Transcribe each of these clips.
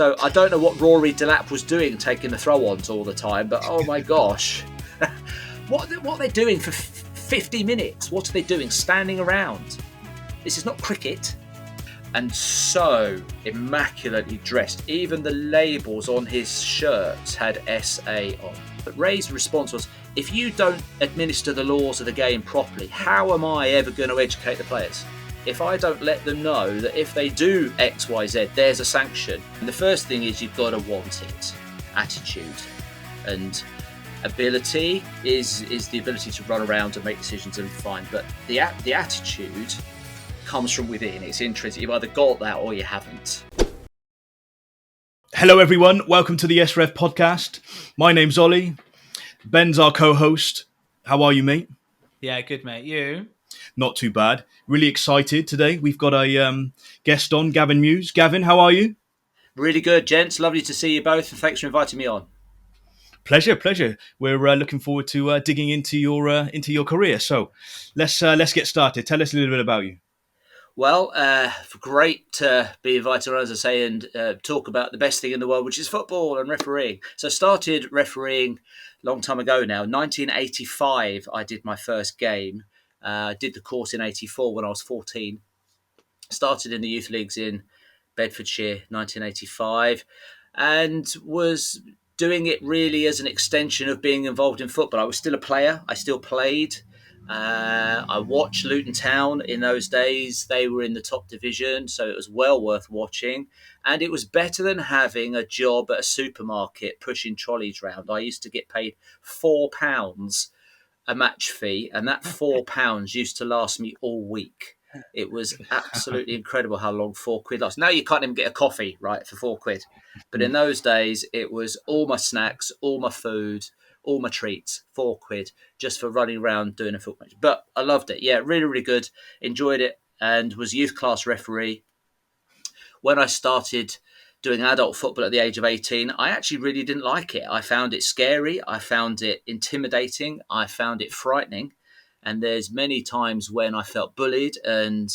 So I don't know what Rory Delap was doing, taking the throw-ons all the time, but oh my gosh. What are they doing for 50 minutes? What are they doing? Standing around. This is not cricket. And so immaculately dressed. Even the labels on his shirts had SA on. But Ray's response was, if you don't administer the laws of the game properly, how am I ever going to educate the players? If I don't let them know that if they do X, Y, Z, there's a sanction. And the first thing is you've got to want it. Attitude. And ability is the ability to run around and make decisions and fine. But the attitude comes from within. It's intrinsic. You've either got that or you haven't. Hello everyone, welcome to the YesRef Podcast. My name's Olly. Ben's our co-host. How are you, mate? Yeah, good, mate. You? Not too bad. Really excited today. We've got a guest on, Gavin Muge. Gavin, how are you? Really good, gents. Lovely to see you both, and thanks for inviting me on. Pleasure. We're looking forward to digging into your career. So let's get started. Tell us a little bit about you. Well, great to be invited on, as I say, and talk about the best thing in the world, which is football and refereeing. So I started refereeing a long time ago now. 1985, I did my first game. Did the course in 84 when I was 14. Started in the youth leagues in Bedfordshire, 1985, and was doing it really as an extension of being involved in football. I was still a player. I still played. I watched Luton Town in those days. They were in the top division, so it was well worth watching. And it was better than having a job at a supermarket pushing trolleys round. I used to get paid £4 a match fee, and that £4 used to last me all week. It was absolutely incredible how long £4 lasts. Now you can't even get a coffee, right, for £4. But in those days, it was all my snacks, all my food, all my treats, £4 just for running around doing a football match. But I loved it. Yeah, really, really good. Enjoyed it and was youth class referee. When I started doing adult football at the age of 18, I actually really didn't like it. I found it scary. I found it intimidating. I found it frightening. And there's many times when I felt bullied and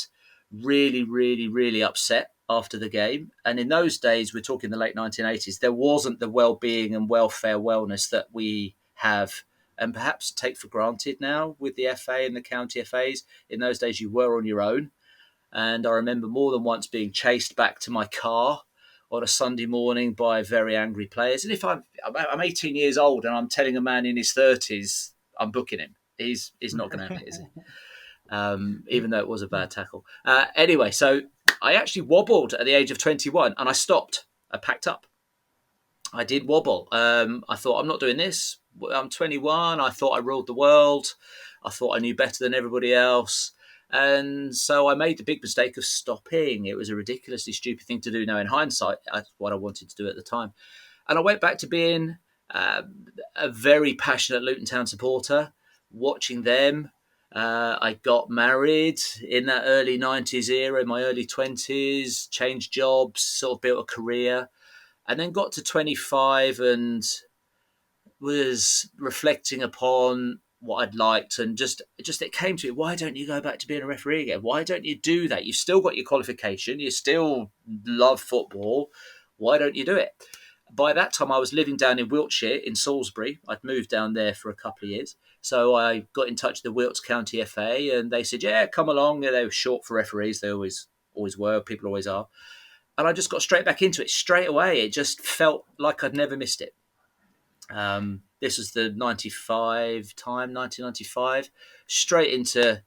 really, really, really upset after the game. And in those days, we're talking the late 1980s, there wasn't the well-being and welfare wellness that we have and perhaps take for granted now with the FA and the county FAs. In those days, you were on your own. And I remember more than once being chased back to my car on a Sunday morning by very angry players. And if I'm 18 years old and I'm telling a man in his 30s, I'm booking him. He's not going to have it, is he? Even though it was a bad tackle. Anyway, so I actually wobbled at the age of 21 and I stopped. I packed up. I did wobble. I thought, I'm not doing this. I'm 21. I thought I ruled the world. I thought I knew better than everybody else. And so I made the big mistake of stopping. It was a ridiculously stupid thing to do now in hindsight. That's what I wanted to do at the time. And I went back to being a very passionate Luton Town supporter, watching them. I got married in that early 90s era, in my early 20s, changed jobs, sort of built a career, and then got to 25 and was reflecting upon what I'd liked, and just it came to me, why don't you go back to being a referee again? Why don't you do that? You've still got your qualification. You still love football. Why don't you do it? By that time, I was living down in Wiltshire, in Salisbury. I'd moved down there for a couple of years. So I got in touch with the Wilts County FA, and they said, yeah, come along. They were short for referees. They always were. People always are. And I just got straight back into it straight away. It just felt like I'd never missed it. This was the 1995, straight into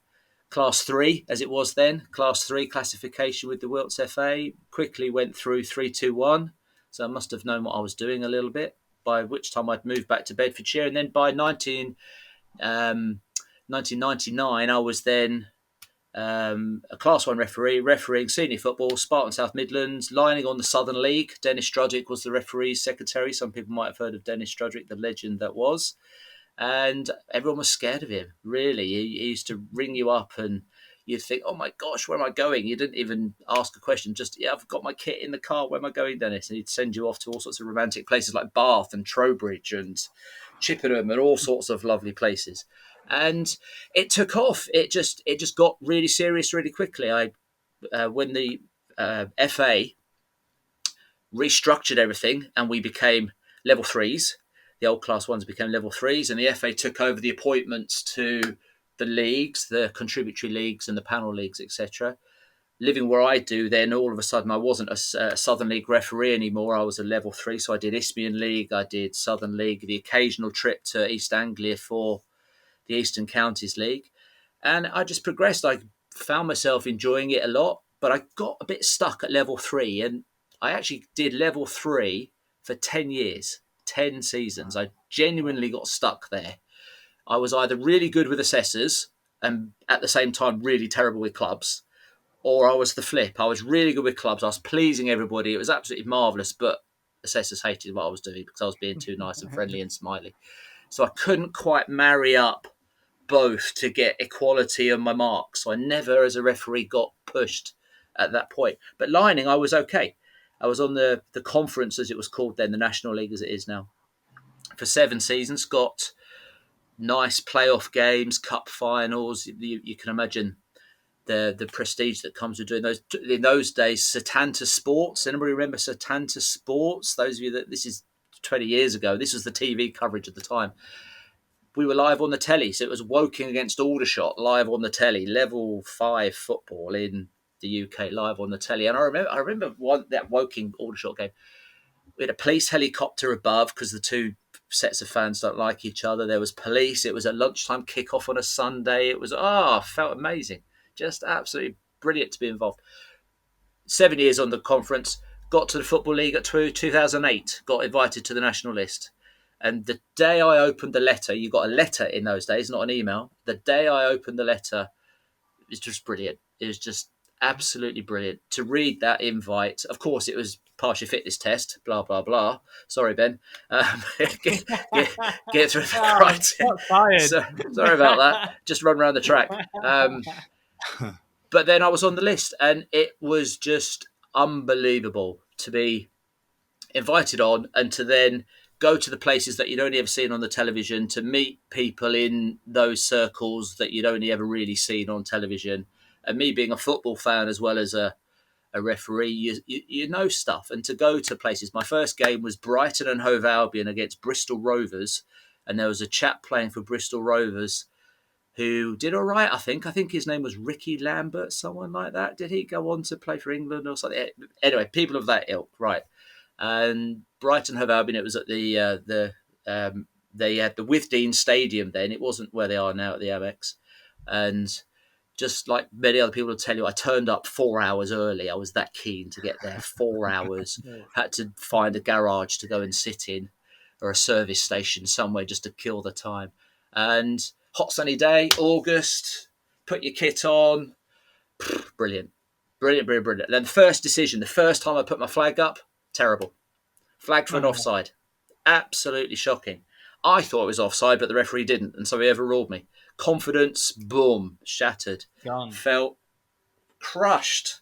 Class 3, as it was then. Class 3 classification with the Wilts FA. Quickly went through 3-2-1. So I must have known what I was doing a little bit, by which time I'd moved back to Bedfordshire. And then by 1999, I was then a Class 1 referee, refereeing senior football, Spartan South Midlands, lining on the Southern League. Dennis Strudwick was the referee's secretary. Some people might have heard of Dennis Strudwick, the legend that was. And everyone was scared of him, really. He used to ring you up and you'd think, oh my gosh, where am I going? You didn't even ask a question. Just, yeah, I've got my kit in the car. Where am I going, Dennis? And he'd send you off to all sorts of romantic places like Bath and Trowbridge and Chippenham and all sorts of lovely places. And it took off. It just got really serious really quickly. When the FA restructured everything, and we became level threes. The old class ones became level threes, and the FA took over the appointments to the leagues, the contributory leagues and the panel leagues, etc. Living where I do, then all of a sudden I wasn't a Southern League referee anymore. I was a level three, so I did Isthmian League, I did Southern League, the occasional trip to East Anglia for the Eastern Counties League. And I just progressed. I found myself enjoying it a lot, but I got a bit stuck at level three. And I actually did level three for 10 years, 10 seasons. I genuinely got stuck there. I was either really good with assessors and at the same time really terrible with clubs, or I was the flip. I was really good with clubs. I was pleasing everybody. It was absolutely marvellous, but assessors hated what I was doing because I was being too nice and friendly and smiley. So I couldn't quite marry up both to get equality on my marks. So I never, as a referee, got pushed at that point. But lining, I was okay. I was on the conference, as it was called then, the National League as it is now, for 7 seasons. Got nice playoff games, cup finals. You can imagine the prestige that comes with doing those. In those days, Setanta Sports. Anybody remember Setanta Sports? Those of you that, this is 20 years ago. This was the TV coverage at the time. We were live on the telly, so it was Woking against Aldershot live on the telly, level 5 football in the UK live on the telly. And I remember that Woking Aldershot game. We had a police helicopter above because the two sets of fans don't like each other. There was police. It was a lunchtime kickoff on a Sunday. It was felt amazing, just absolutely brilliant to be involved. 7 years on the conference. Got to the Football League at 2008. Got invited to the national list. And the day I opened the letter, you got a letter in those days, not an email. The day I opened the letter, it was just brilliant. It was just absolutely brilliant to read that invite. Of course, it was pass your fitness test, blah, blah, blah. Sorry, Ben. Get through the criteria. Sorry about that. Just run around the track. But then I was on the list, and it was just unbelievable to be invited on and to then go to the places that you'd only ever seen on the television, to meet people in those circles that you'd only ever really seen on television. And me being a football fan as well as a referee, you know stuff. And to go to places. My first game was Brighton and Hove Albion against Bristol Rovers. And there was a chap playing for Bristol Rovers who did all right, I think. I think his name was Ricky Lambert, someone like that. Did he go on to play for England or something? Anyway, people of that ilk, right. And Brighton Hove Albion, it was at they had the Withdean Stadium then. It wasn't where they are now at the Amex. And just like many other people will tell you, I turned up 4 hours early. I was that keen to get there. 4 hours. Had to find a garage to go and sit in, or a service station somewhere just to kill the time. And hot sunny day, August, put your kit on. Brilliant. Brilliant. And then the first decision, the first time I put my flag up, terrible. Flag for an offside. Absolutely shocking. I thought it was offside, but the referee didn't, and so he overruled me. Confidence, boom, shattered. Gone. Felt crushed.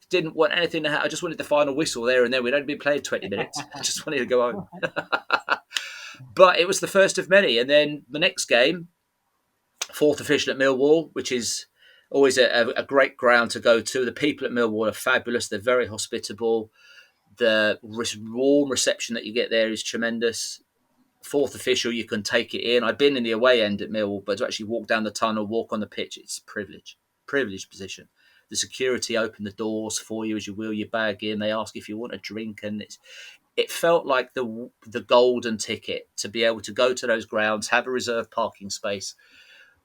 Didn't want anything to happen. I just wanted the final whistle there and then. We'd only been playing 20 minutes. I just wanted to go home. But it was the first of many. And then the next game, fourth official at Millwall, which is always a great ground to go to. The people at Millwall are fabulous. They're very hospitable. The warm reception that you get there is tremendous. Fourth official, you can take it in. I've been in the away end at Millwall, but to actually walk down the tunnel, walk on the pitch, it's a privilege. Privileged position. The security open the doors for you as you wheel your bag in. They ask if you want a drink, and it felt like the golden ticket to be able to go to those grounds, have a reserved parking space,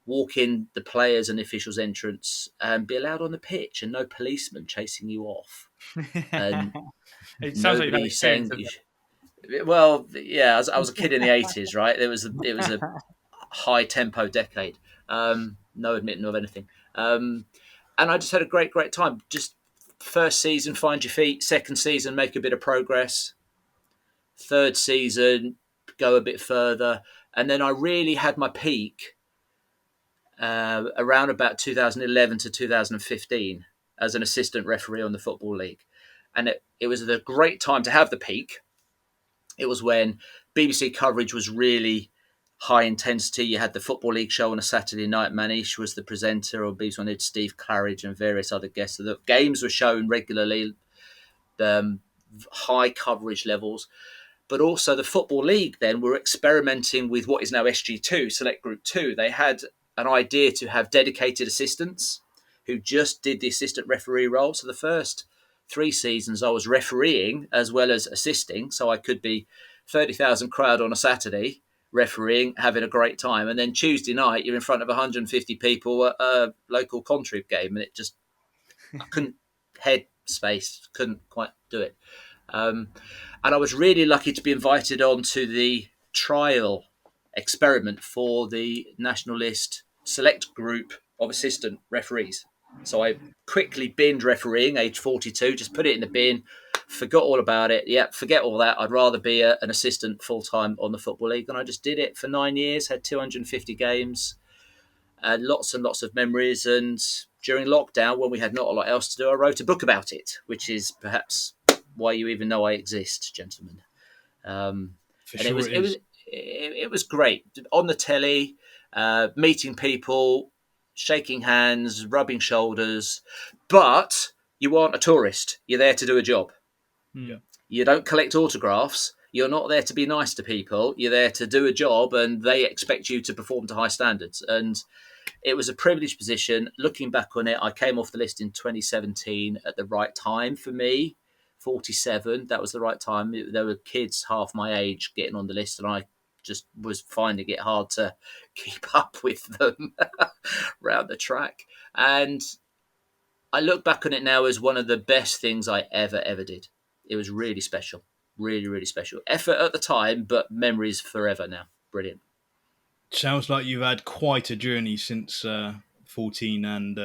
walk in the players and the officials' entrance, and be allowed on the pitch, and no policeman chasing you off. And it sounds like nobody saying that you well, yeah, I was a kid in the 80s, right? It was a high tempo decade. No admitting of anything. And I just had a great time. Just first season, find your feet. Second season, make a bit of progress. Third season, go a bit further. And then I really had my peak around about 2011 to 2015 as an assistant referee on the Football League. And it was a great time to have the peak. It was when BBC coverage was really high intensity. You had the Football League show on a Saturday night. Manish was the presenter, or BBC One had Steve Claridge and various other guests. So the games were shown regularly. The high coverage levels. But also the Football League then were experimenting with what is now SG2, Select Group 2. They had an idea to have dedicated assistants who just did the assistant referee role. So the first 3 seasons I was refereeing as well as assisting. So I could be 30,000 crowd on a Saturday refereeing, having a great time. And then Tuesday night, you're in front of 150 people at a local Contrib game. And I couldn't head space, couldn't quite do it. And I was really lucky to be invited on to the trial experiment for the National List select group of assistant referees. So I quickly binned refereeing, age 42, just put it in the bin, forgot all about it. Yeah, forget all that. I'd rather be an assistant full-time on the Football League. And I just did it for 9 years, had 250 games, lots and lots of memories. And during lockdown, when we had not a lot else to do, I wrote a book about it, which is perhaps why you even know I exist, gentlemen. And sure it was great on the telly, meeting people, shaking hands, rubbing shoulders. But you aren't a tourist. You're there to do a job. Yeah. You don't collect autographs. You're not there to be nice to people. You're there to do a job, and they expect you to perform to high standards. And it was a privileged position. Looking back on it, I came off the list in 2017 at the right time for me. 47, that was the right time. There were kids half my age getting on the list, and I just was finding it hard to keep up with them around the track. And I look back on it now as one of the best things I ever did. It was really special. Really, really special. Effort at the time, but memories forever now. Brilliant. Sounds like you've had quite a journey since 14 and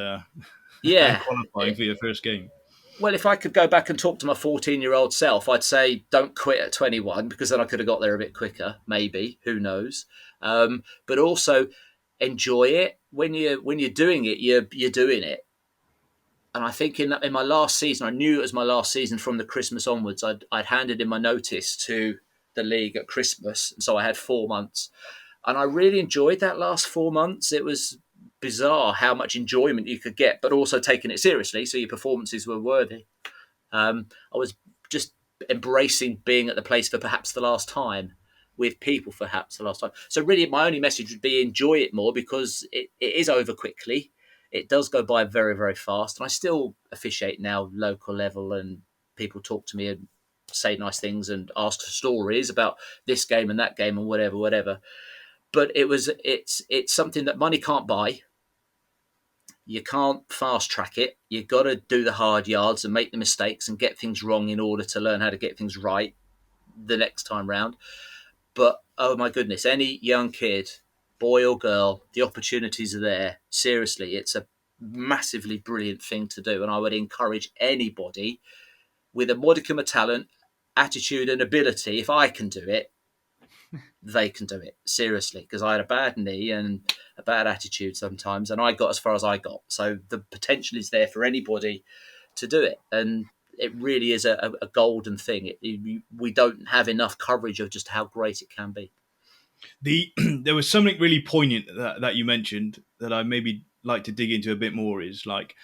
Yeah. qualifying for your first game. Well, if I could go back and talk to my 14-year-old self, I'd say don't quit at 21, because then I could have got there a bit quicker, maybe. Who knows? But also enjoy it. When you're doing it, you're doing it. And I think in my last season, I knew it was my last season from the Christmas onwards. I'd handed in my notice to the league at Christmas, and so I had 4 months. And I really enjoyed that last 4 months. It was bizarre how much enjoyment you could get, but also taking it seriously, so your performances were worthy. I was just embracing being at the place for perhaps the last time, with people for perhaps the last time. So really my only message would be enjoy it more, because it is over quickly. It does go by very, very fast. And I still officiate now local level, and people talk to me and say nice things and ask stories about this game and that game and whatever. But it's something that money can't buy. You can't fast track it. You've got to do the hard yards and make the mistakes and get things wrong in order to learn how to get things right the next time round. But, oh my goodness, any young kid, boy or girl, the opportunities are there. Seriously, it's a massively brilliant thing to do. And I would encourage anybody with a modicum of talent, attitude and ability, if I can do it, they can do it, seriously, because I had a bad knee and a bad attitude sometimes, and I got as far as I got. So the potential is there for anybody to do it, and it really is a golden thing. We don't have enough coverage of just how great it can be. There was something really poignant that you mentioned that I maybe like to dig into a bit more. Is like,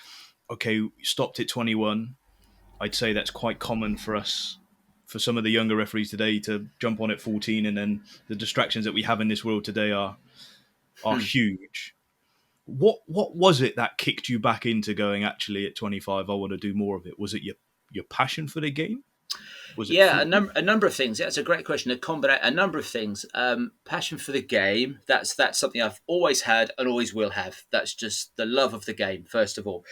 okay, you stopped at 21. I'd say that's quite common for us, for some of the younger referees today, to jump on at 14, and then the distractions that we have in this world today are huge. What was it that kicked you back into going, actually at 25, I want to do more of it? Was it your passion for the game? Was it a number of things. That's a great question. A number of things. Passion for the game. That's something I've always had and always will have. That's just the love of the game, first of all.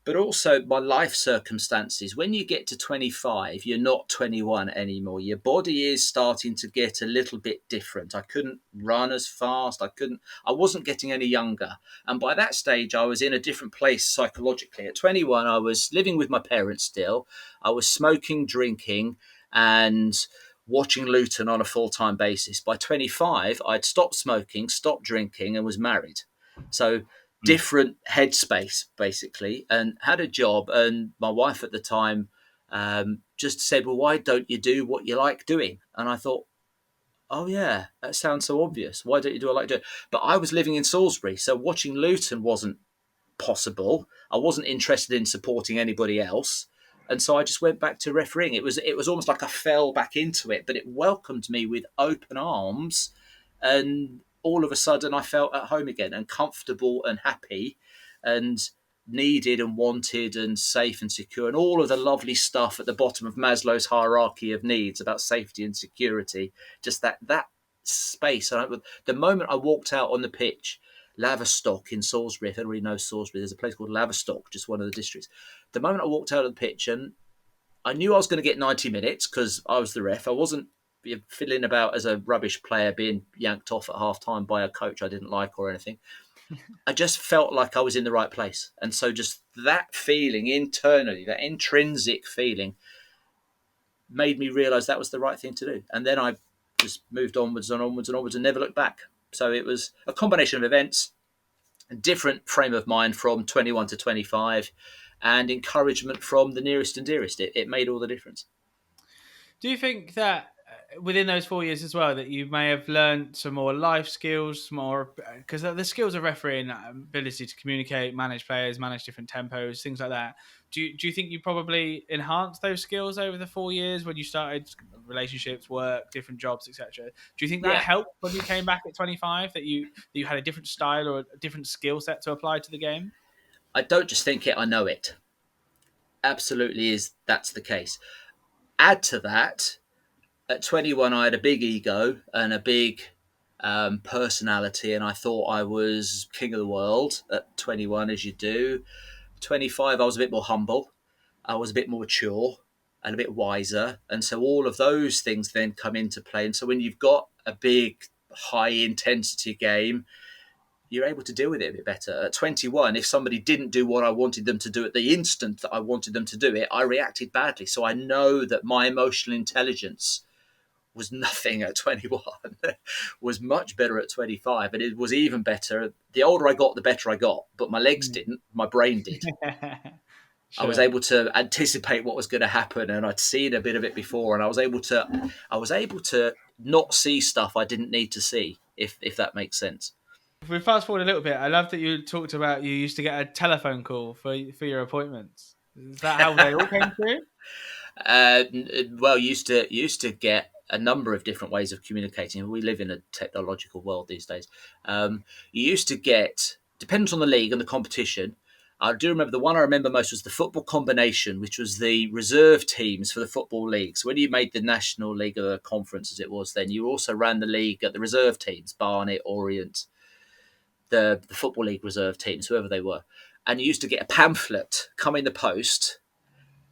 But also my life circumstances. When you get to 25, you're not 21 anymore. Your body is starting to get a little bit different. I couldn't run as fast. I wasn't getting any younger. And by that stage, I was in a different place psychologically. At 21, I was living with my parents still. I was smoking, drinking, and watching Luton on a full-time basis. By 25, I'd stopped smoking, stopped drinking, and was married. So different headspace, basically, and had a job. And my wife at the time just said, well, why don't you do what you like doing? And I thought, oh yeah, that sounds so obvious. Why don't you do what I like doing? But I was living in Salisbury, so watching Luton wasn't possible. I wasn't interested in supporting anybody else. And so I just went back to refereeing. It was almost like I fell back into it, but it welcomed me with open arms, and all of a sudden I felt at home again and comfortable and happy and needed and wanted and safe and secure and all of the lovely stuff at the bottom of Maslow's hierarchy of needs about safety and security. Just that space. And the moment I walked out on the pitch, Laverstock in Salisbury, if anybody knows Salisbury, there's a place called Laverstock, just one of the districts. The moment I walked out of the pitch, and I knew I was going to get 90 minutes because I was the ref. I wasn't fiddling about as a rubbish player being yanked off at half time by a coach I didn't like or anything. I just felt like I was in the right place. And so just that feeling internally, that intrinsic feeling, made me realise that was the right thing to do. And then I just moved onwards and onwards and onwards and never looked back. So it was a combination of events, a different frame of mind from 21 to 25, and encouragement from the nearest and dearest. It made all the difference. Do you think that within those 4 years as well, that you may have learned some more life skills, because the skills of refereeing, ability to communicate, manage players, manage different tempos, things like that. Do you think you probably enhanced those skills over the 4 years when you started relationships, work, different jobs, etc.? Do you think that helped when you came back at 25, that you had a different style or a different skill set to apply to the game? I don't just think it, I know it. Absolutely that's the case. Add to that, at 21, I had a big ego and a big personality, and I thought I was king of the world at 21, as you do. 25, I was a bit more humble. I was a bit more mature and a bit wiser. And so all of those things then come into play. And so when you've got a big, high-intensity game, you're able to deal with it a bit better. At 21, if somebody didn't do what I wanted them to do at the instant that I wanted them to do it, I reacted badly. So I know that my emotional intelligence was nothing at 21, was much better at 25. And it was even better. The older I got, the better I got. But my legs didn't, my brain did. Sure. I was able to anticipate what was going to happen, and I'd seen a bit of it before, and I was able to not see stuff I didn't need to see, if that makes sense. If we fast forward a little bit, I love that you talked about you used to get a telephone call for your appointments. Is that how they all came through? Well, used to get a number of different ways of communicating. We live in a technological world these days. You used to get, depends on the league and the competition. I do remember the one I remember most was the football combination, which was the reserve teams for the football league. So when you made the National League or the conference as it was then, you also ran the league at the reserve teams, Barnet, Orient, the Football League reserve teams, whoever they were. And you used to get a pamphlet come in the post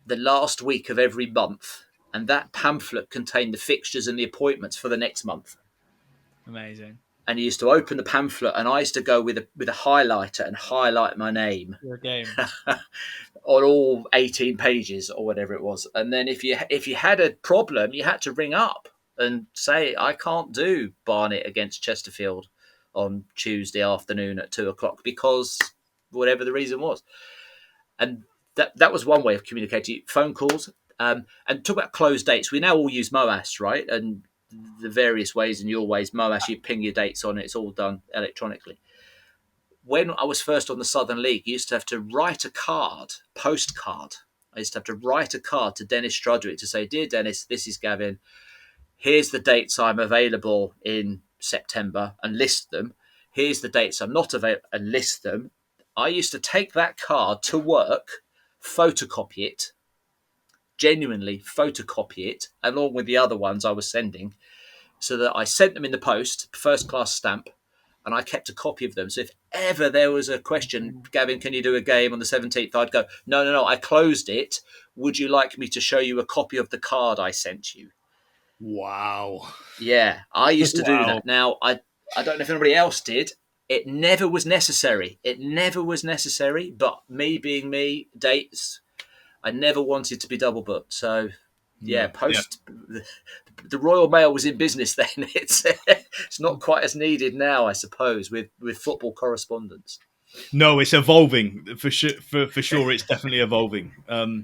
the last week of every month. And that pamphlet contained the fixtures and the appointments for the next month. Amazing. And you used to open the pamphlet, and I used to go with a highlighter and highlight my name your game on all 18 pages or whatever it was. And then if you had a problem, you had to ring up and say, I can't do Barnet against Chesterfield on Tuesday afternoon at 2:00 because whatever the reason was. And that was one way of communicating. Phone calls. And talk about closed dates. We now all use MOAS, right? And the various ways and your ways, MOAS, you ping your dates on it. It's all done electronically. When I was first on the Southern League, you used to have to write a card, postcard. I used to have to write a card to Dennis Strudwick to say, Dear Dennis, this is Gavin. Here's the dates I'm available in September, and list them. Here's the dates I'm not available, and list them. I used to take that card to work, photocopy it, genuinely photocopy it, along with the other ones I was sending, so that I sent them in the post, first class stamp, and I kept a copy of them. So if ever there was a question, Gavin, can you do a game on the 17th? I'd go, no, I closed it. Would you like me to show you a copy of the card I sent you? Wow. Yeah, I used to do that. Now, I don't know if anybody else did. It never was necessary. But me being me, dates, I never wanted to be double booked. So, the Royal Mail was in business then. It's not quite as needed now, I suppose, with football correspondence. No, it's evolving for sure. For sure, it's definitely evolving. I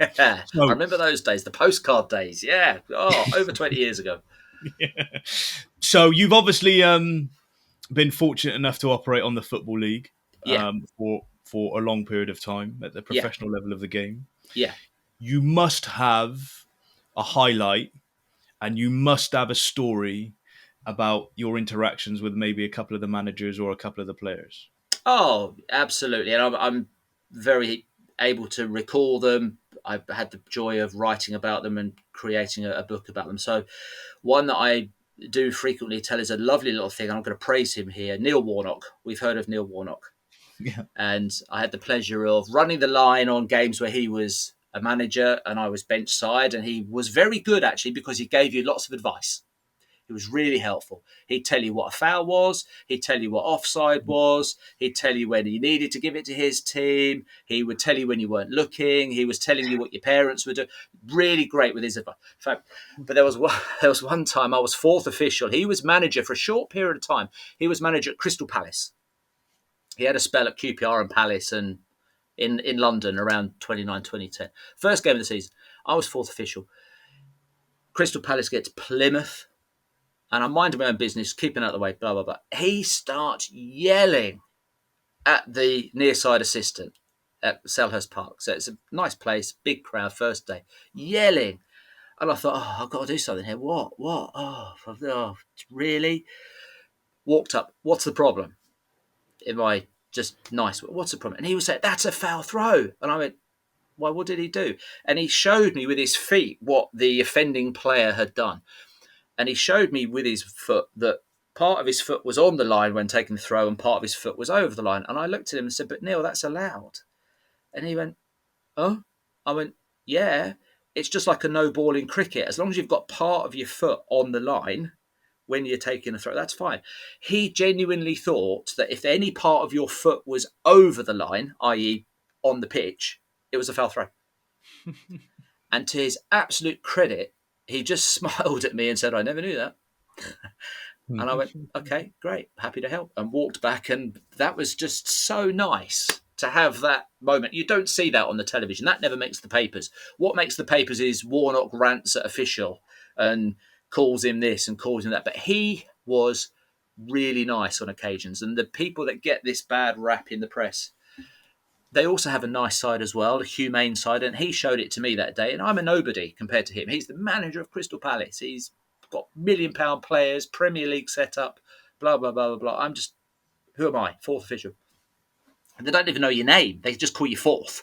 remember those days, the postcard days. Yeah, over 20 years ago. Yeah. So you've obviously been fortunate enough to operate on the Football League for a long period of time at the professional level of the game. Yeah. you must have a highlight and you must have a story about your interactions with maybe a couple of the managers or a couple of the players. Oh, absolutely. And I'm very able to recall them. I've had the joy of writing about them and creating a book about them. So one that I do frequently tell is a lovely little thing. I'm going to praise him here. Neil Warnock. We've heard of Neil Warnock. Yeah. And I had the pleasure of running the line on games where he was a manager and I was bench side. And he was very good, actually, because he gave you lots of advice. It was really helpful. He'd tell you what a foul was. He'd tell you what offside was. He'd tell you when he needed to give it to his team. He would tell you when you weren't looking. He was telling you what your parents would do. Really great with his advice. But there was one time I was fourth official. He was manager for a short period of time. He was manager at Crystal Palace. He had a spell at QPR and Palace and in London around 2010. First game of the season. I was fourth official. Crystal Palace gets Plymouth. And I'm minding my own business, keeping out of the way, blah, blah, blah. He starts yelling at the near side assistant at Selhurst Park. So it's a nice place, big crowd, first day, yelling. And I thought, oh, I've got to do something here. What? Oh, really? Walked up. What's the problem? Am I just nice? What's the problem? And he was saying, that's a foul throw. And I went, well, what did he do? And he showed me with his feet what the offending player had done. And he showed me with his foot that part of his foot was on the line when taking the throw and part of his foot was over the line. And I looked at him and said, but Neil, that's allowed. And he went, oh? I went, yeah, it's just like a no ball in cricket. As long as you've got part of your foot on the line when you're taking a throw, that's fine. He genuinely thought that if any part of your foot was over the line, i.e. on the pitch, it was a foul throw. And to his absolute credit, he just smiled at me and said, I never knew that. And I went, okay, great, happy to help. And walked back. And that was just so nice to have that moment. You don't see that on the television. That never makes the papers. What makes the papers is Warnock rants at official and calls him this and calls him that. But he was really nice on occasions. And the people that get this bad rap in the press, they also have a nice side as well, a humane side, and he showed it to me that day. And I'm a nobody compared to him. He's the manager of Crystal Palace. He's got £1 million players, Premier League setup, blah, blah, blah, blah, blah. I'm just, who am I? Fourth official. And they don't even know your name. They just call you fourth.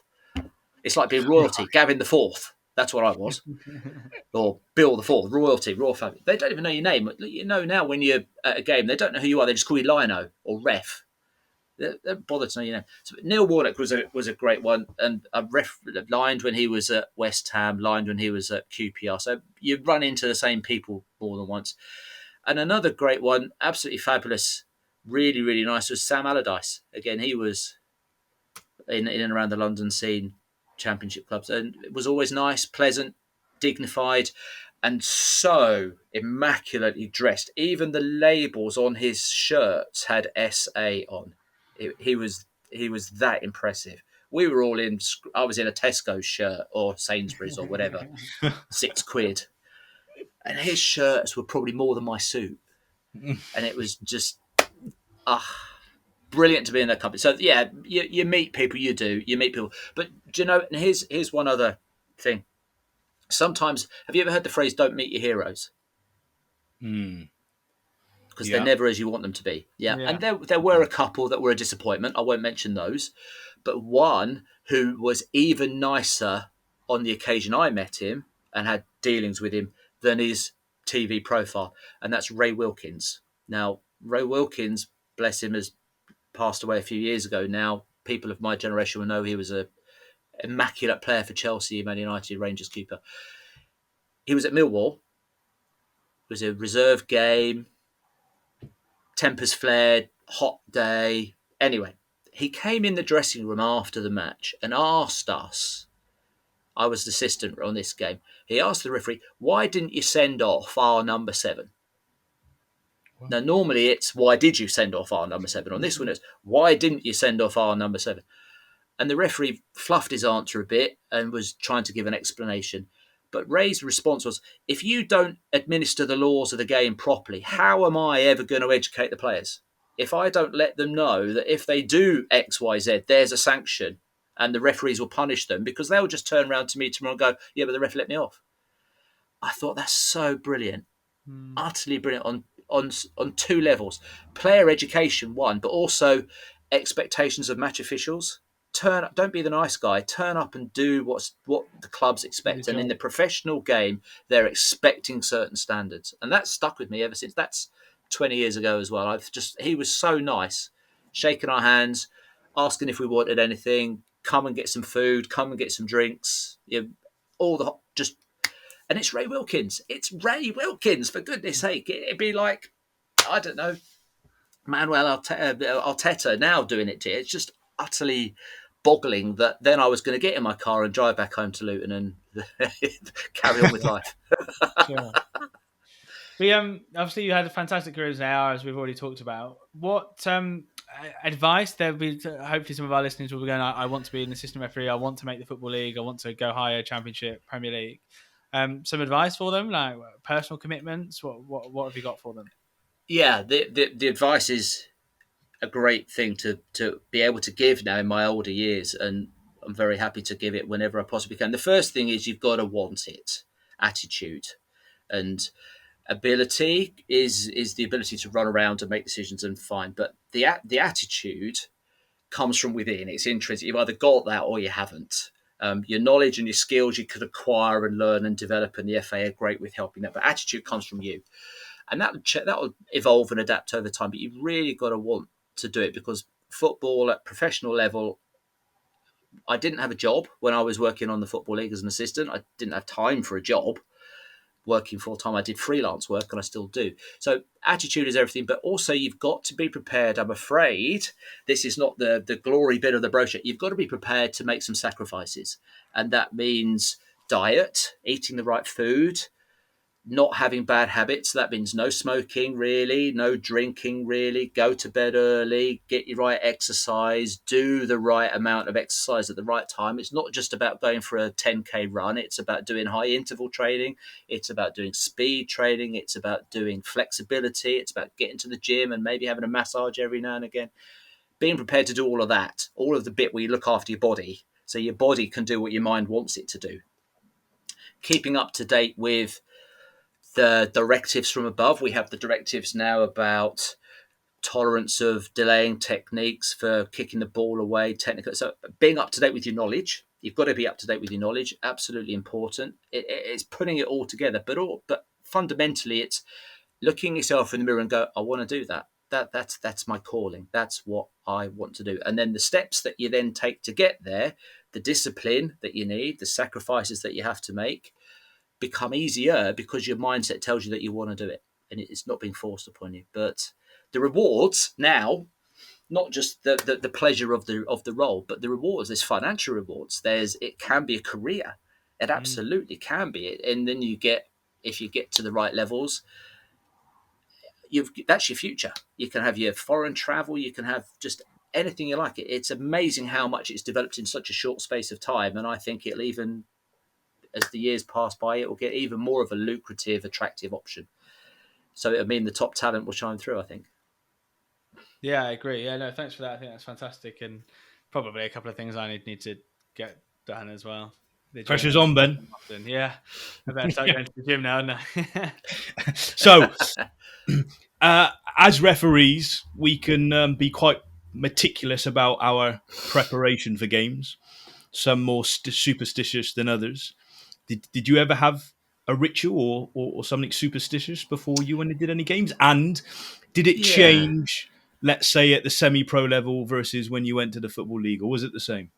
It's like being royalty, Gavin the Fourth. That's what I was. Or Bill the Fourth, royalty, royal family. They don't even know your name. You know now when you're at a game, they don't know who you are. They just call you Lino or Ref. They don't bother to know your name. So Neil Warnock was a great one, and I lined when he was at West Ham, lined when he was at QPR. So you run into the same people more than once. And another great one, absolutely fabulous, really, really nice, was Sam Allardyce. Again, he was in and around the London scene, championship clubs, and it was always nice, pleasant, dignified, and so immaculately dressed. Even the labels on his shirts had SA on. He was that impressive. We were all in. I was in a Tesco shirt or Sainsbury's or whatever, £6, and his shirts were probably more than my suit. And it was just brilliant to be in that company. So yeah, you meet people. You meet people. But do you know? And here's one other thing. Sometimes, have you ever heard the phrase "Don't meet your heroes"? Because they're never as you want them to be. Yeah. And there were a couple that were a disappointment. I won't mention those. But one who was even nicer on the occasion I met him and had dealings with him than his TV profile. And that's Ray Wilkins. Now, Ray Wilkins, bless him, has passed away a few years ago now. People of my generation will know he was an immaculate player for Chelsea, Man United, Rangers keeper. He was at Millwall. It was a reserve game. Tempers flared, hot day. Anyway, he came in the dressing room after the match and asked us, I was the assistant on this game, he asked the referee, why didn't you send off our number 7? What? Now, normally it's, why did you send off our number 7? On this one, it's, why didn't you send off our number 7? And the referee fluffed his answer a bit and was trying to give an explanation. But Ray's response was, if you don't administer the laws of the game properly, how am I ever going to educate the players? If I don't let them know that if they do X, Y, Z, there's a sanction, and the referees will punish them because they'll just turn around to me tomorrow and go, yeah, but the ref let me off. I thought that's so brilliant, utterly brilliant on two levels. Player education, one, but also expectations of match officials. Turn up, don't be the nice guy. Turn up and do what the clubs expect. And in the professional game, they're expecting certain standards, and that's stuck with me ever since. That's 20 years ago as well. He was so nice, shaking our hands, asking if we wanted anything, come and get some food, come and get some drinks. All the just, and it's Ray Wilkins. It's Ray Wilkins, for goodness sake. It'd be like, I don't know, Manuel Arteta now doing it to you. It's just utterly boggling that then I was going to get in my car and drive back home to Luton and carry on with life. Sure. We obviously you had a fantastic career as an AR, as we've already talked about. What advice there'll be? Hopefully, some of our listeners will be going, I want to be an assistant referee. I want to make the Football League. I want to go higher, Championship, Premier League. Some advice for them, like personal commitments. What have you got for them? Yeah, the advice is a great thing to be able to give now in my older years, and I'm very happy to give it whenever I possibly can. The first thing is you've got to want it. Attitude and ability is the ability to run around and make decisions and fine, but the attitude comes from within. It's intrinsic. You've either got that or you haven't. Your knowledge and your skills you could acquire and learn and develop, and the FA are great with helping that. But attitude comes from you, and that will evolve and adapt over time. But you've really got to want to do it, because football at professional level, I didn't have a job when I was working on the Football League as an assistant. I didn't have time for a job working full time. I did freelance work, and I still do. So attitude is everything, but also you've got to be prepared. I'm afraid this is not the glory bit of the brochure. You've got to be prepared to make some sacrifices, and that means diet, eating the right food, not having bad habits. That means no smoking, really, no drinking, really. Go to bed early, get your right exercise, do the right amount of exercise at the right time. It's not just about going for a 10K run. It's about doing high interval training. It's about doing speed training. It's about doing flexibility. It's about getting to the gym and maybe having a massage every now and again. Being prepared to do all of that, all of the bit where you look after your body so your body can do what your mind wants it to do. Keeping up to date with the directives from above. We have the directives now about tolerance of delaying techniques for kicking the ball away, technical. So being up to date with your knowledge, you've got to be up to date with your knowledge. Absolutely important. It's putting it all together, but fundamentally, it's looking yourself in the mirror and go, I want to do that. That's my calling. That's what I want to do. And then the steps that you then take to get there, the discipline that you need, the sacrifices that you have to make, become easier because your mindset tells you that you want to do it, and it's not being forced upon you. But the rewards now, not just the pleasure of the role, but the rewards. There's financial rewards. It can be a career. It absolutely can be. And then if you get to the right levels, that's your future. You can have your foreign travel. You can have just anything you like. It's amazing how much it's developed in such a short space of time, and I think it'll even, as the years pass by, it will get even more of a lucrative, attractive option. So it'll mean the top talent will shine through, I think. Yeah, I agree. Yeah, no, thanks for that. I think that's fantastic, and probably a couple of things I need to get done as well. Pressure's on, Ben. Yeah, I better start going to the gym now, no? So, as referees, we can be quite meticulous about our preparation for games. Some more superstitious than others. Did you ever have a ritual or something superstitious before you when you did any games? And did it change, let's say, at the semi-pro level versus when you went to the Football League, or was it the same?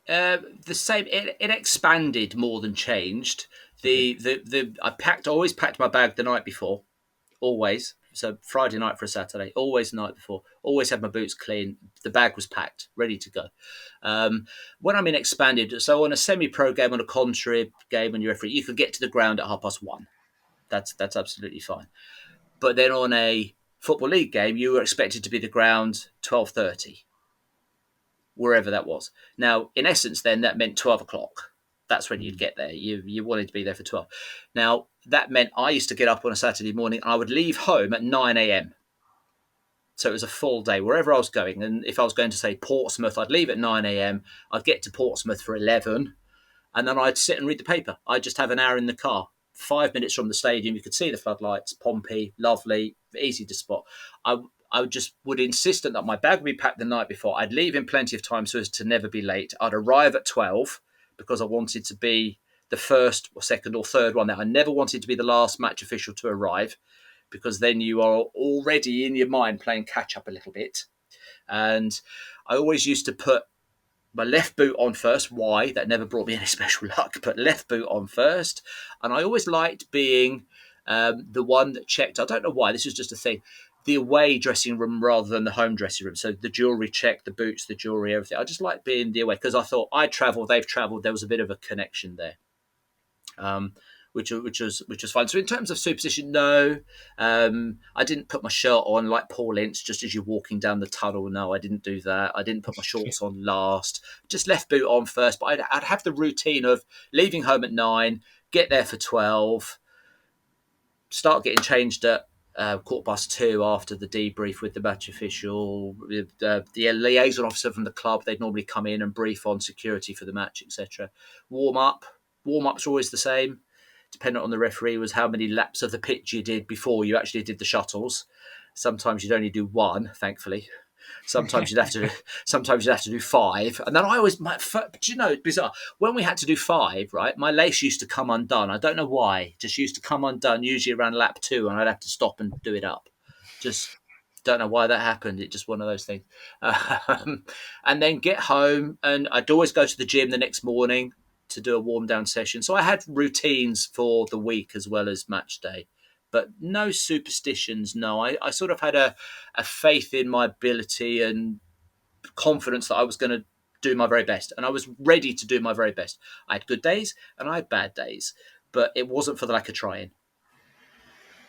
The same. It expanded more than changed. I always packed my bag the night before, always. So Friday night for a Saturday, always the night before. Always had my boots clean. The bag was packed, ready to go. When I mean expanded, so on a semi-pro game, on a contrary game, when you're referee, you could get to the ground at 1:30. That's absolutely fine. But then on a Football League game, you were expected to be at the ground 12:30, wherever that was. Now, in essence, then that meant 12 o'clock. That's when you'd get there. You wanted to be there for 12. Now, that meant I used to get up on a Saturday morning and I would leave home at 9 a.m. So it was a full day wherever I was going. And if I was going to, say, Portsmouth, I'd leave at 9 a.m. I'd get to Portsmouth for 11, and then I'd sit and read the paper. I'd just have an hour in the car. 5 minutes from the stadium, you could see the floodlights, Pompey, lovely, easy to spot. I just would insist that my bag would be packed the night before. I'd leave in plenty of time so as to never be late. I'd arrive at 12 because I wanted to be the first or second or third one there. I never wanted to be the last match official to arrive, because then you are already in your mind playing catch up a little bit. And I always used to put my left boot on first. Why? That never brought me any special luck, but left boot on first. And I always liked being the one that checked. I don't know why, this was just a thing. The away dressing room rather than the home dressing room. So the jewellery check, the boots, the jewellery, everything. I just liked being the away because I thought I travel, they've travelled. There was a bit of a connection there. Which was fine. So in terms of superstition, no, I didn't put my shirt on like Paul Ince just as you're walking down the tunnel. No, I didn't do that. I didn't put my shorts on last. Just left boot on first. But I'd have the routine of leaving home at 9, get there for 12, start getting changed at 2:15 after the debrief with the match official, with the liaison officer from the club. They'd normally come in and brief on security for the match, etc. Warm-ups are always the same. Dependent on the referee, was how many laps of the pitch you did before you actually did the shuttles. Sometimes you'd only do one, thankfully. Sometimes you'd have to do 5. And then I always, it's bizarre. When we had to do 5, right, my lace used to come undone. I don't know why. Just used to come undone, usually around lap 2, and I'd have to stop and do it up. Just don't know why that happened. It's just one of those things. And then get home, and I'd always go to the gym the next morning to do a warm down session. So I had routines for the week as well as match day, but no superstitions. No, I sort of had a faith in my ability and confidence that I was going to do my very best. And I was ready to do my very best. I had good days and I had bad days, but it wasn't for the lack of trying.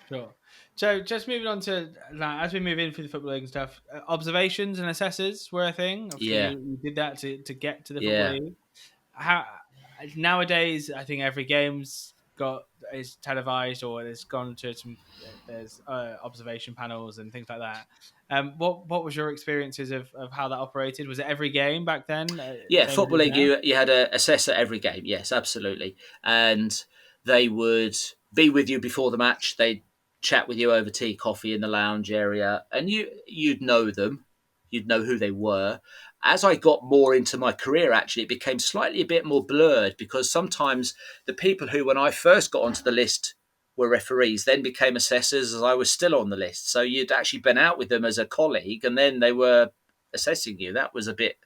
Sure. So just moving on to, as we move in through the Football League and stuff, observations and assessors were a thing. Obviously, Yeah. you did that to get to the Football League. How nowadays, I think every game's is televised or it's gone to some. There's observation panels and things like that. What was your experiences of how that operated? Was it every game back then? Football League, you had an assessor every game. Yes, absolutely, and they would be with you before the match. They'd chat with you over tea, coffee in the lounge area, and you'd know them. You'd know who they were. As I got more into my career, actually, it became slightly a bit more blurred, because sometimes the people who, when I first got onto the list, were referees, then became assessors as I was still on the list. So you'd actually been out with them as a colleague, and then they were assessing you. That was a bit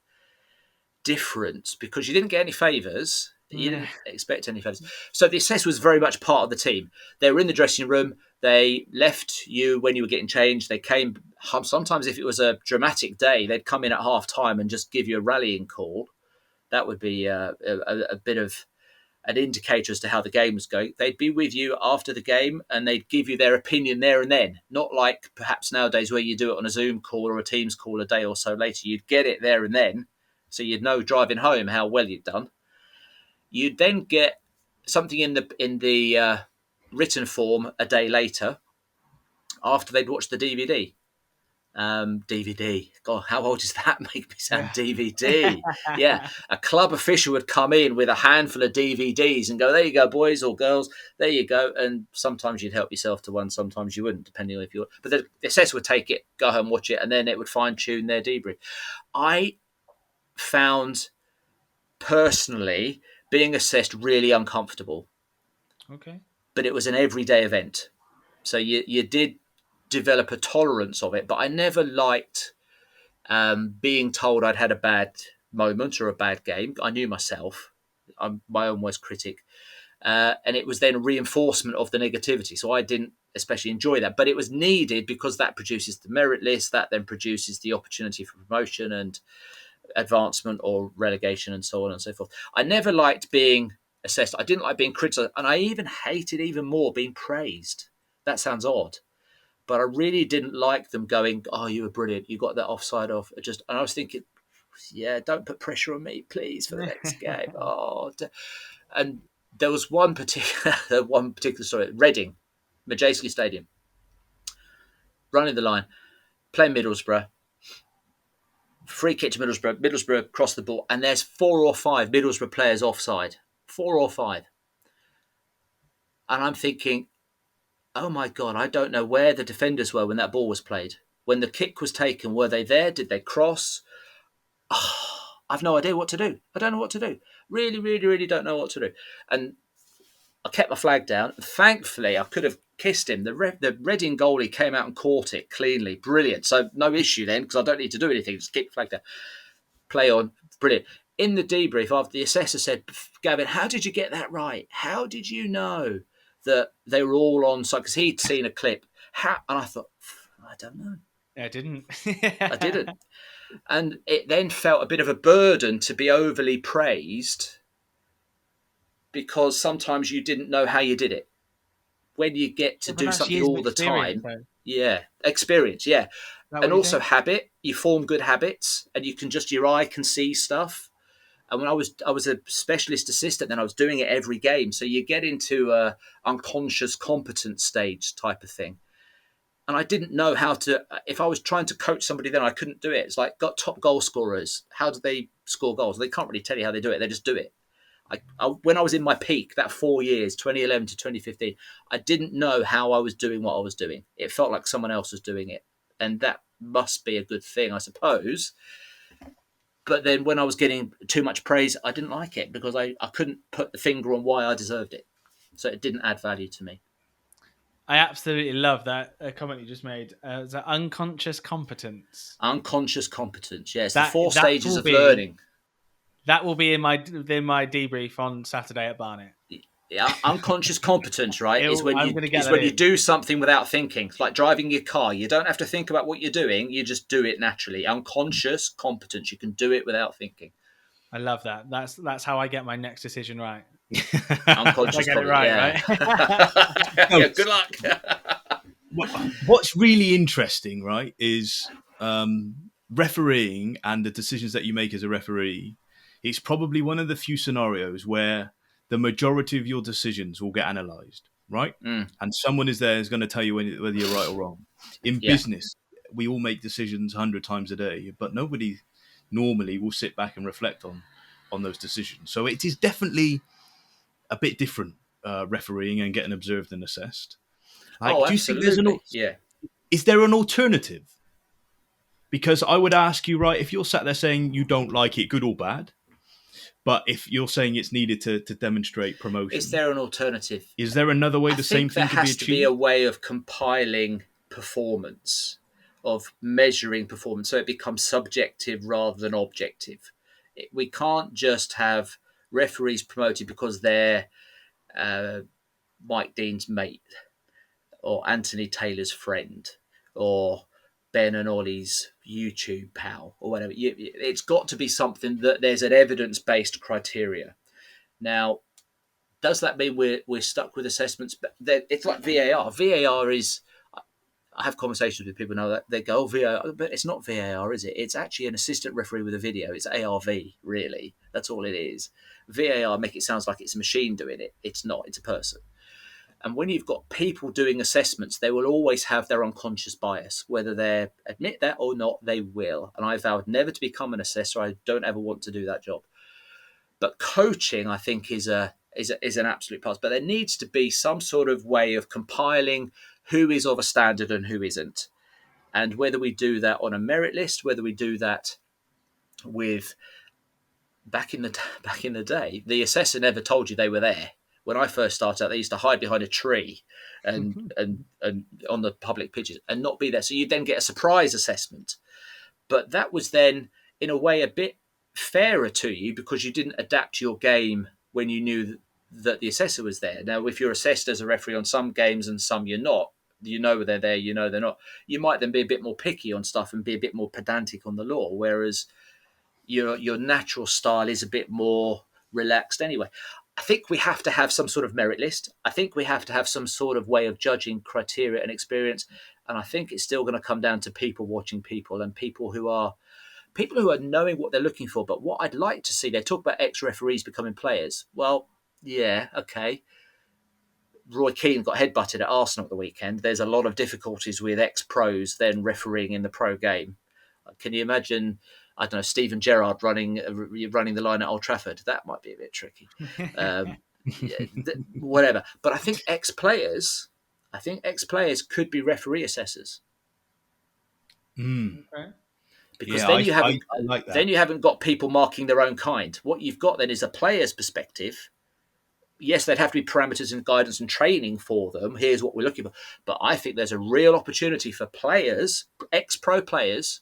different because you didn't get any favours. You didn't expect any favours. So the assessor was very much part of the team. They were in the dressing room. They left you when you were getting changed. They came, sometimes if it was a dramatic day, they'd come in at half time and just give you a rallying call. That would be a bit of an indicator as to how the game was going. They'd be with you after the game and they'd give you their opinion there and then. Not like perhaps nowadays where you do it on a Zoom call or a Teams call a day or so later. You'd get it there and then, so you'd know driving home how well you'd done. You'd then get something in the written form a day later after they'd watched the DVD. DVD. God, how old does that make me sound? DVD. Yeah. A club official would come in with a handful of DVDs and go, there you go, boys or girls, there you go. And sometimes you'd help yourself to one, sometimes you wouldn't, depending on if you were. But the assessor would take it, go home, watch it, and then it would fine-tune their debrief. I found personally being assessed really uncomfortable. Okay. But it was an everyday event. So you did develop a tolerance of it, but I never liked being told I'd had a bad moment or a bad game. I knew myself. I'm my own worst critic. And it was then reinforcement of the negativity. So I didn't especially enjoy that, but it was needed because that produces the merit list, that then produces the opportunity for promotion and advancement or relegation and so on and so forth. I never liked being assessed. I didn't like being criticised, and I even hated even more being praised. That sounds odd, but I really didn't like them going, "Oh, you were brilliant. You got that offside off." And I was thinking, "Yeah, don't put pressure on me, please, for the next game." And there was one particular story. Reading, Majeski Stadium, running the line. playing Middlesbrough. Free kick to Middlesbrough. Middlesbrough cross the ball, and there's 4 or 5 Middlesbrough players offside. 4 or 5. And I'm thinking, oh my God, I don't know where the defenders were when that ball was played. When the kick was taken, were they there? Did they cross? Oh, I've no idea what to do. I don't know what to do. Really, really, really don't know what to do. And I kept my flag down. Thankfully, I could have kissed him. The Reading goalie came out and caught it cleanly. Brilliant. So no issue then, because I don't need to do anything. Just keep the flag down. Play on. Brilliant. In the debrief, after the assessor said, Gavin, how did you get that right? How did you know that they were all on side? Because he'd seen a clip. How? And I thought, I don't know. I didn't. I didn't. And it then felt a bit of a burden to be overly praised because sometimes you didn't know how you did it. When you get to do something all the time, experience, and also habit. You form good habits, and your eye can see stuff. And when I was a specialist assistant, then I was doing it every game, so you get into a unconscious competence stage type of thing. And I didn't know how to. If I was trying to coach somebody, then I couldn't do it. It's like got top goal scorers. How do they score goals? They can't really tell you how they do it. They just do it. When I was in my peak, that 4 years, 2011 to 2015, I didn't know how I was doing what I was doing. It felt like someone else was doing it. And that must be a good thing, I suppose. But then when I was getting too much praise, I didn't like it because I couldn't put the finger on why I deserved it. So it didn't add value to me. I absolutely love that comment you just made. It's an unconscious competence. Unconscious competence, yes. The 4 stages of learning. That will be in my debrief on Saturday at Barnet. Yeah, unconscious competence, right? is when you do something without thinking. It's like driving your car. You don't have to think about what you're doing. You just do it naturally. Unconscious competence. You can do it without thinking. I love that. That's how I get my next decision right. Unconscious I get it right? Yeah, good luck. What's really interesting, right, is refereeing and the decisions that you make as a referee. It's probably one of the few scenarios where the majority of your decisions will get analysed, right? And someone is going to tell you whether you're right or wrong. In business, we all make decisions 100 times a day, but nobody normally will sit back and reflect on those decisions. So it is definitely a bit different refereeing and getting observed and assessed. Do you think there's is there an alternative? Because I would ask you, right, if you're sat there saying you don't like it, good or bad, but if you're saying it's needed to demonstrate promotion, is there an alternative? Is there another way the same thing can be achieved? There has to be a way of compiling performance, of measuring performance, so it becomes subjective rather than objective. We can't just have referees promoted because they're Mike Dean's mate or Anthony Taylor's friend or Ben and Olly's YouTube pal or whatever. It's got to be something that there's an evidence-based criteria. Now, does that mean we're stuck with assessments? But it's like VAR. VAR is, I have conversations with people now that they go, oh, VAR, but it's not VAR, is it? It's actually an assistant referee with a video. It's ARV, really. That's all it is. VAR make it sound like it's a machine doing it. It's not. It's a person. And when you've got people doing assessments, they will always have their unconscious bias. Whether they admit that or not, they will. And I vowed never to become an assessor. I don't ever want to do that job. But coaching, I think, is an absolute plus. But there needs to be some sort of way of compiling who is of a standard and who isn't. And whether we do that on a merit list, whether we do that with back in the day, the assessor never told you they were there. When I first started out, they used to hide behind a tree and on the public pitches and not be there. So you'd then get a surprise assessment. But that was then, in a way, a bit fairer to you because you didn't adapt your game when you knew that the assessor was there. Now, if you're assessed as a referee on some games and some you're not, you know they're there, you know they're not. You might then be a bit more picky on stuff and be a bit more pedantic on the law, whereas your natural style is a bit more relaxed anyway. I think we have to have some sort of merit list. I think we have to have some sort of way of judging criteria and experience. And I think it's still going to come down to people watching people and people who are knowing what they're looking for. But what I'd like to see, they talk about ex-referees becoming players. Well, yeah, okay. Roy Keane got headbutted at Arsenal at the weekend. There's a lot of difficulties with ex-pros then refereeing in the pro game. Can you imagine, I don't know, Steven Gerrard running the line at Old Trafford? That might be a bit tricky. Whatever. But I think ex-players could be referee assessors. Okay. Because then you haven't I like that. then you haven't got people marking their own kind. What you've got then is a player's perspective. Yes, there'd have to be parameters and guidance and training for them. Here's what we're looking for. But I think there's a real opportunity for players, ex-pro players,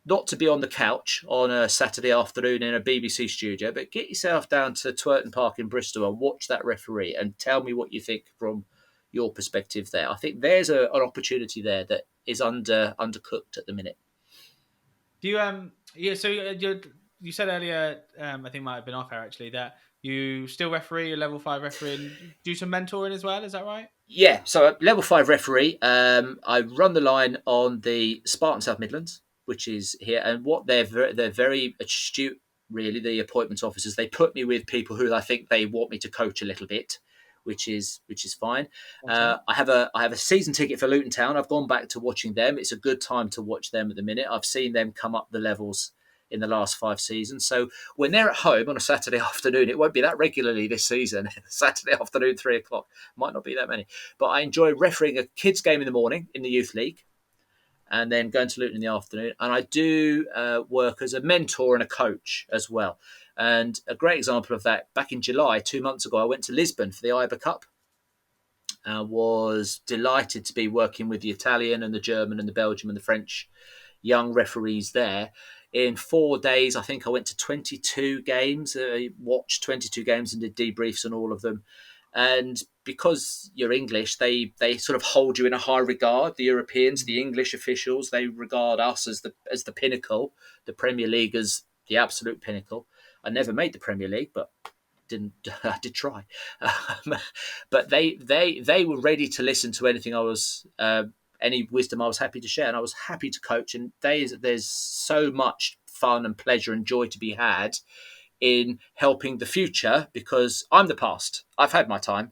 not to be on the couch on a Saturday afternoon in a BBC studio, but get yourself down to Twerton Park in Bristol and watch that referee and tell me what you think from your perspective there. I think there's an opportunity there that is undercooked at the minute. Do you so you said earlier, I think it might have been off air actually, that you still referee, a level 5 referee, and do some mentoring as well, is that right? Yeah, so a level 5 referee, I run the line on the Spartan South Midlands, which is here, and what they're very astute, really, the appointment officers. They put me with people who I think they want me to coach a little bit, which is fine. I have a season ticket for Luton Town. I've gone back to watching them. It's a good time to watch them at the minute. I've seen them come up the levels in the last 5 seasons. So when they're at home on a Saturday afternoon, it won't be that regularly this season. Saturday afternoon, 3:00, might not be that many. But I enjoy refereeing a kids' game in the morning in the youth league, and then going to Luton in the afternoon. And I do work as a mentor and a coach as well. And a great example of that, back in July, 2 months ago, I went to Lisbon for the IBA Cup. I was delighted to be working with the Italian and the German and the Belgian and the French young referees there. In 4 days, I think I went to 22 games, watched 22 games and did debriefs on all of them. And because you're English, they sort of hold you in a high regard. The Europeans, the English officials, they regard us as the pinnacle, the Premier League as the absolute pinnacle. I never made the Premier League, but I did try. But they were ready to listen to anything I was, any wisdom I was happy to share, and I was happy to coach. And there's so much fun and pleasure and joy to be had in helping the future, because I'm the past. I've had my time.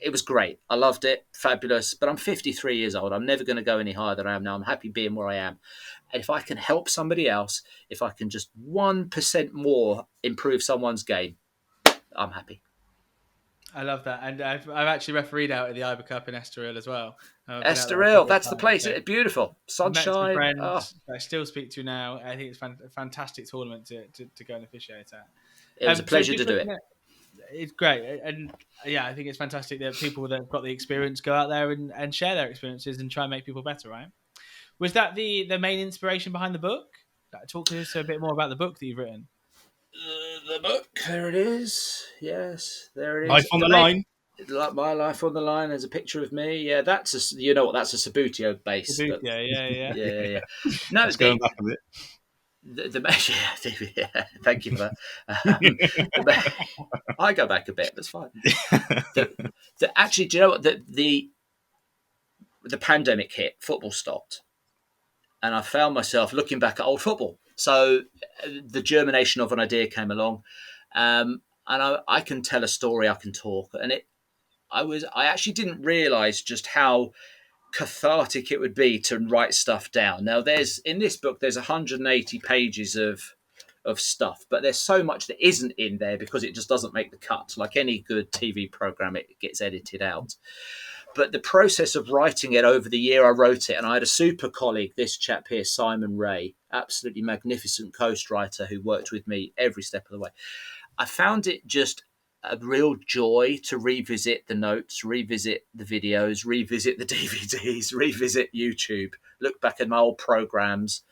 It was great. I loved it. Fabulous. But I'm 53 years old. I'm never going to go any higher than I am now. I'm happy being where I am. And if I can help somebody else, if I can just 1% more improve someone's game, I'm happy. I love that. And I've actually refereed out at the IBA Cup in Estoril as well. Estoril, that's the place. It's beautiful. Sunshine. Met some friends I still speak to now. I think it's a fantastic tournament to go and officiate at. It was a pleasure to do it. It's great. And yeah, I think it's fantastic that people that have got the experience go out there and share their experiences and try and make people better, right? Was that the main inspiration behind the book? Talk to us a bit more about the book that you've written. The book, there it is. Yes, there it is. Life on the line. My life on the line. There's a picture of me. Yeah, that's a that's a Sabutio base. Sabutio, yeah. No, it's going back a bit. Thank you for that. I go back a bit. That's fine. Actually, do you know what? The pandemic hit. Football stopped, and I found myself looking back at old football. So the germination of an idea came along, and I can tell a story. I can talk, and I actually didn't realise just how cathartic it would be to write stuff down. Now, in this book, there's 180 pages of stuff, but there's so much that isn't in there because it just doesn't make the cut. Like any good TV program, it gets edited out. But the process of writing it over the year I wrote it, and I had a super colleague, this chap here, Simon Ray, absolutely magnificent ghostwriter who worked with me every step of the way. I found it just a real joy to revisit the notes, revisit the videos, revisit the DVDs, revisit YouTube, look back at my old programs,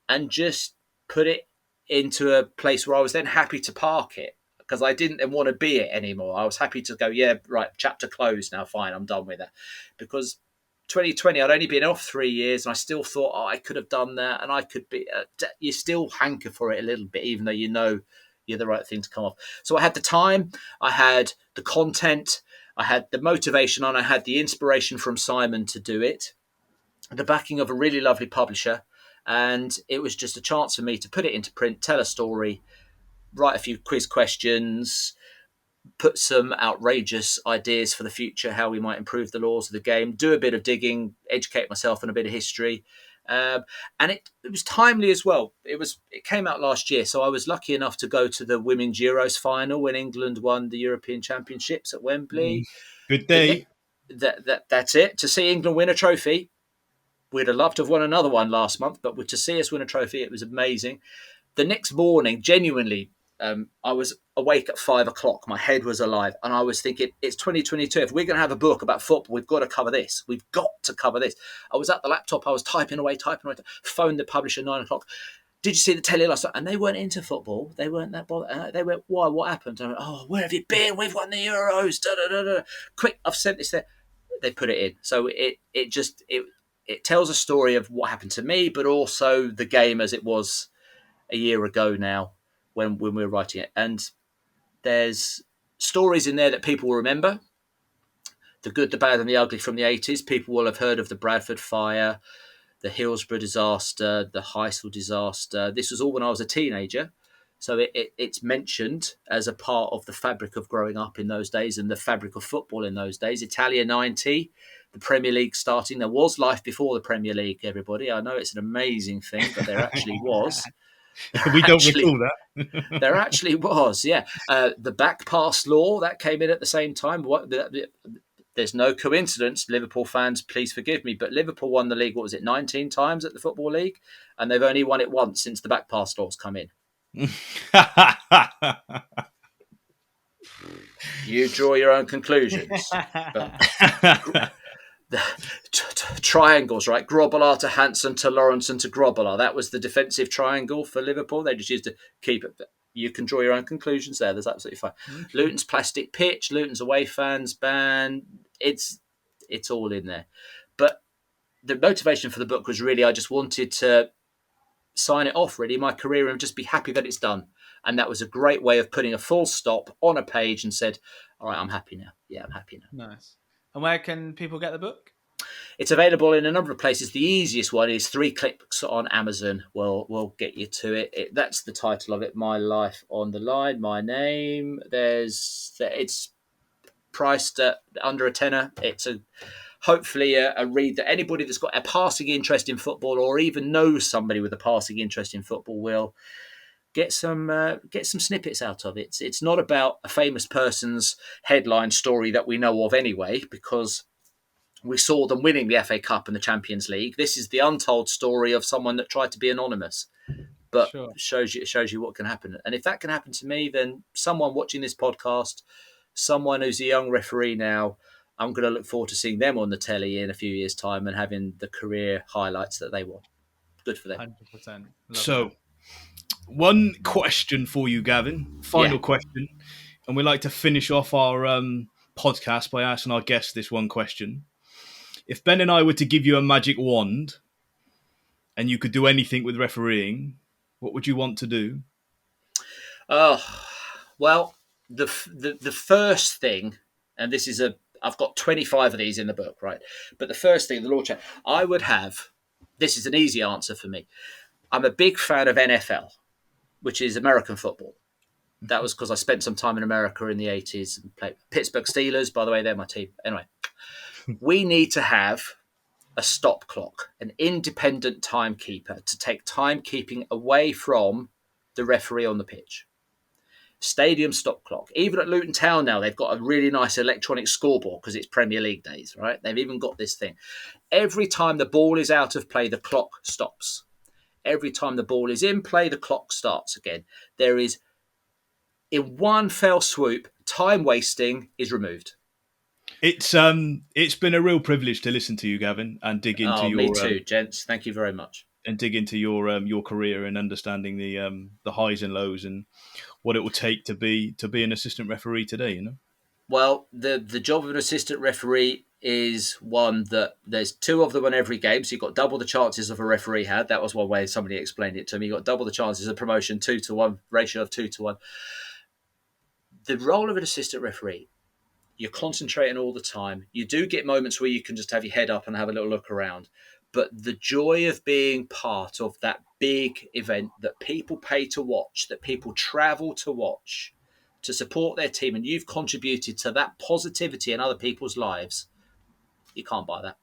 and just put it into a place where I was then happy to park it, because I didn't want to be it anymore. I was happy to go, yeah, right, chapter closed now, fine, I'm done with that. Because 2020, I'd only been off 3 years, and I still thought, I could have done that, and I could be. You still hanker for it a little bit, even though you know you're the right thing to come off. So I had the time, I had the content, I had the motivation, and I had the inspiration from Simon to do it, the backing of a really lovely publisher, and it was just a chance for me to put it into print, tell a story, write a few quiz questions, put some outrageous ideas for the future, how we might improve the laws of the game, do a bit of digging, educate myself on a bit of history. And it was timely as well. It came out last year, so I was lucky enough to go to the Women's Euros final when England won the European Championships at Wembley. Good day. That's it. To see England win a trophy, we'd have loved to have won another one last month, but to see us win a trophy, it was amazing. The next morning, genuinely, I was awake at 5 o'clock. My head was alive. And I was thinking, it's 2022. If we're going to have a book about football, we've got to cover this. We've got to cover this. I was at the laptop. I was typing away, phoned the publisher at 9 o'clock. Did you see the telly last night? And they weren't into football. They weren't that bothered. They went, why? What happened? I went, oh, where have you been? We've won the Euros. Da, da, da, da. Quick, I've sent this there. They put it in. So it tells a story of what happened to me, but also the game as it was a year ago now when we were writing it. And there's stories in there that people will remember. The good, the bad and the ugly from the 80s. People will have heard of the Bradford fire, the Hillsborough disaster, the Heysel disaster. This was all when I was a teenager. So it's mentioned as a part of the fabric of growing up in those days and the fabric of football in those days. Italia 90, the Premier League starting. There was life before the Premier League, everybody. I know it's an amazing thing, but there actually was. We don't recall that. There actually was, yeah. The back pass law, that came in at the same time. There's no coincidence. Liverpool fans, please forgive me, but Liverpool won the league, 19 times at the Football League? And they've only won it once since the back pass law's come in. You draw your own conclusions. Triangles, right? Grobbelaar to Hansen to Lawrenson to Grobbelaar. That was the defensive triangle for Liverpool. They just used to keep it. You can draw your own conclusions there. That's absolutely fine. Mm-hmm. Luton's plastic pitch, Luton's away fans ban. It's all in there. But the motivation for the book was really I just wanted to sign it off, really, my career, and just be happy that it's done. And that was a great way of putting a full stop on a page and said, all right, I'm happy now. Yeah, I'm happy now. Nice. And where can people get the book? It's available in a number of places. The easiest one is 3 clicks on Amazon. We'll get you to it. That's the title of it, My Life on the Line, my name. It's priced at under a tenner. It's hopefully a read that anybody that's got a passing interest in football or even knows somebody with a passing interest in football will get some snippets out of it. It's not about a famous person's headline story that we know of anyway, because we saw them winning the FA Cup and the Champions League. This is the untold story of someone that tried to be anonymous, but sure. shows you what can happen. And if that can happen to me, then someone watching this podcast, someone who's a young referee now, I'm going to look forward to seeing them on the telly in a few years' time and having the career highlights that they want. Good for them. 100%. So, one question for you, Gavin. Final question. And we like to finish off our podcast by asking our guests this one question. If Ben and I were to give you a magic wand and you could do anything with refereeing, what would you want to do? Oh, well, the first thing, and this is I've got 25 of these in the book, right? But the first thing, the Lord Chair, I would have, this is an easy answer for me. I'm a big fan of NFL, which is American football. That was because I spent some time in America in the 80s and played Pittsburgh Steelers. By the way, they're my team. Anyway, we need to have a stop clock, an independent timekeeper to take timekeeping away from the referee on the pitch. Stadium stop clock. Even at Luton Town now, they've got a really nice electronic scoreboard because it's Premier League days, right? They've even got this thing. Every time the ball is out of play, the clock stops. Every time the ball is in play, the clock starts again. There is, in one fell swoop, time wasting is removed. It's been a real privilege to listen to you, Gavin, and dig into your. Me too, gents. Thank you very much. And dig into your career and understanding the highs and lows and what it will take to be an assistant referee today. You know. Well, the job of an assistant referee is one that there's 2 of them on every game, so you've got double the chances of a referee had. That was one way somebody explained it to me. You've got double the chances of promotion, 2-1, ratio of 2-1. The role of an assistant referee, you're concentrating all the time. You do get moments where you can just have your head up and have a little look around. But the joy of being part of that big event that people pay to watch, that people travel to watch, to support their team and you've contributed to that positivity in other people's lives, you can't buy that.